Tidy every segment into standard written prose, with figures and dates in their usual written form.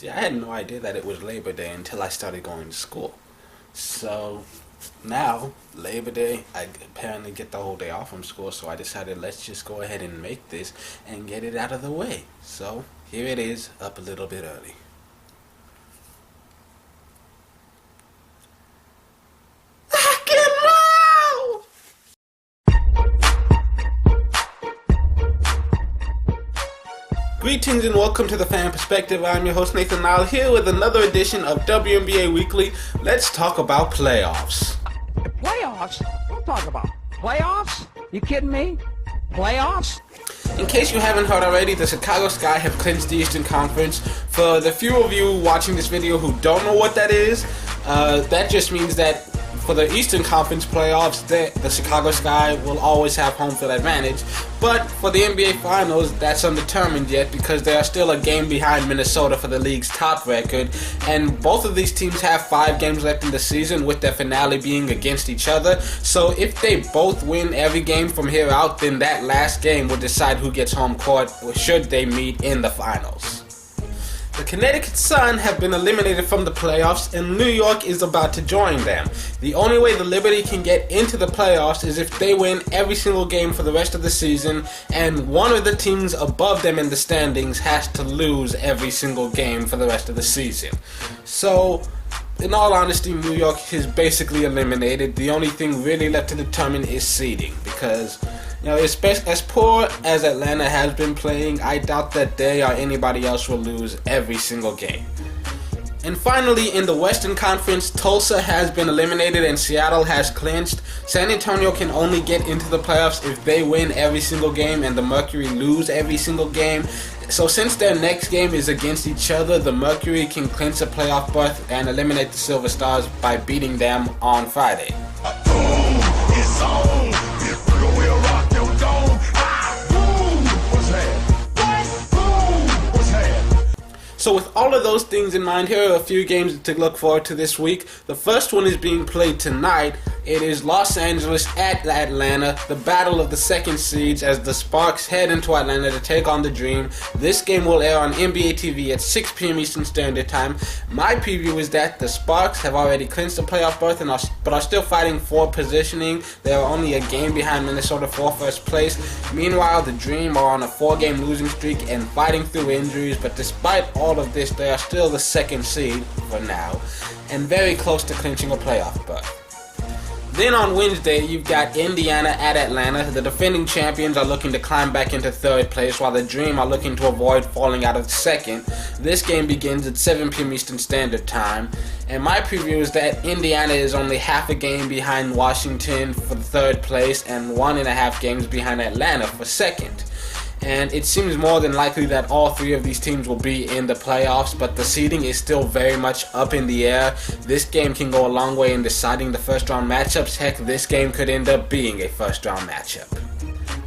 See, I had no idea that it was Labor Day until I started going to school. So now, Labor Day, I apparently get the whole day off from school, so I decided let's just go ahead and make this and get it out of the way. So here it is, up a little bit early. Greetings and welcome to the Fan Perspective. I'm your host Nathan Lyle here with another edition of WNBA Weekly. Let's talk about playoffs. Playoffs? Don't talk about playoffs. You kidding me? Playoffs? In case you haven't heard already, the Chicago Sky have clinched the Eastern Conference. For the few of you watching this video who don't know what that is, that just means that for the Eastern Conference playoffs, the Chicago Sky will always have home field advantage. But for the NBA Finals, that's undetermined yet because they are still a game behind Minnesota for the league's top record. And both of these teams have 5 games left in the season, with their finale being against each other. So if they both win every game from here out, then that last game will decide who gets home court should they meet in the finals. The Connecticut Sun have been eliminated from the playoffs, and New York is about to join them. The only way the Liberty can get into the playoffs is if they win every single game for the rest of the season, and one of the teams above them in the standings has to lose every single game for the rest of the season. So, in all honesty, New York is basically eliminated. The only thing really left to determine is seeding, because as poor as Atlanta has been playing, I doubt that they or anybody else will lose every single game. And finally, in the Western Conference, Tulsa has been eliminated and Seattle has clinched. San Antonio can only get into the playoffs if they win every single game and the Mercury lose every single game. So since their next game is against each other, the Mercury can clinch a playoff berth and eliminate the Silver Stars by beating them on Friday. So with all of those things in mind, here are a few games to look forward to this week. The first one is being played tonight. It is Los Angeles at Atlanta, the battle of the second seeds as the Sparks head into Atlanta to take on the Dream. This game will air on NBA TV at 6 p.m. Eastern Standard Time. My preview is that the Sparks have already clinched the playoff berth but are still fighting for positioning. They are only a game behind Minnesota for first place. Meanwhile, the Dream are on a 4-game losing streak and fighting through injuries, but despite all of this, they are still the second seed for now and very close to clinching a playoff berth. Then on Wednesday, you've got Indiana at Atlanta. The defending champions are looking to climb back into third place, while the Dream are looking to avoid falling out of second. This game begins at 7 p.m. Eastern Standard Time. And my preview is that Indiana is only half a game behind Washington for the third place and 1.5 games behind Atlanta for second. And it seems more than likely that all 3 of these teams will be in the playoffs, but the seeding is still very much up in the air. This game can go a long way in deciding the first round matchups. Heck, this game could end up being a first round matchup.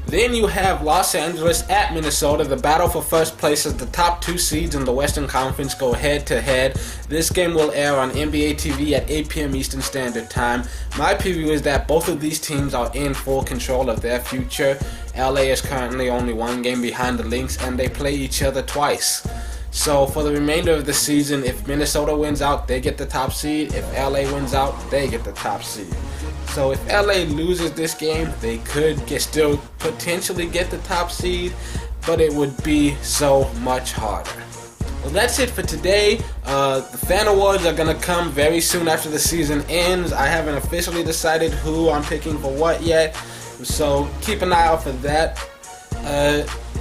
Then you have Los Angeles at Minnesota. The battle for first place as the top 2 seeds in the Western Conference go head to head. This game will air on NBA TV at 8 p.m. Eastern Standard Time. My preview is that both of these teams are in full control of their future. LA is currently only 1 game behind the Lynx and they play each other twice. So for the remainder of the season, if Minnesota wins out, they get the top seed. If LA wins out, they get the top seed. So if LA loses this game, they could still potentially get the top seed, but it would be so much harder. Well, that's it for today. The fan awards are going to come very soon after the season ends. I haven't officially decided who I'm picking for what yet, so keep an eye out for that.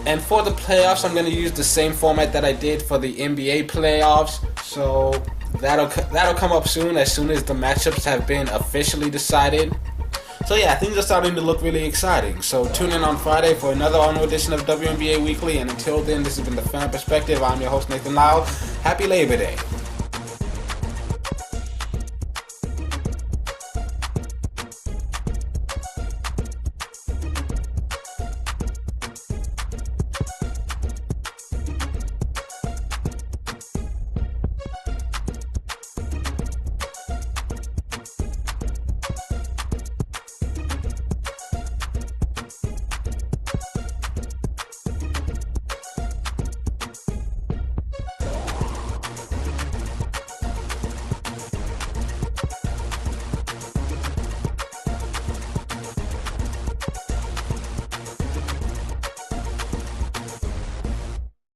And for the playoffs, I'm going to use the same format that I did for the NBA playoffs. So that'll come up soon as the matchups have been officially decided. So yeah, things are starting to look really exciting. So tune in on Friday for another on-air edition of WNBA Weekly. And until then, this has been the Fan Perspective. I'm your host, Nathan Lyle. Happy Labor Day.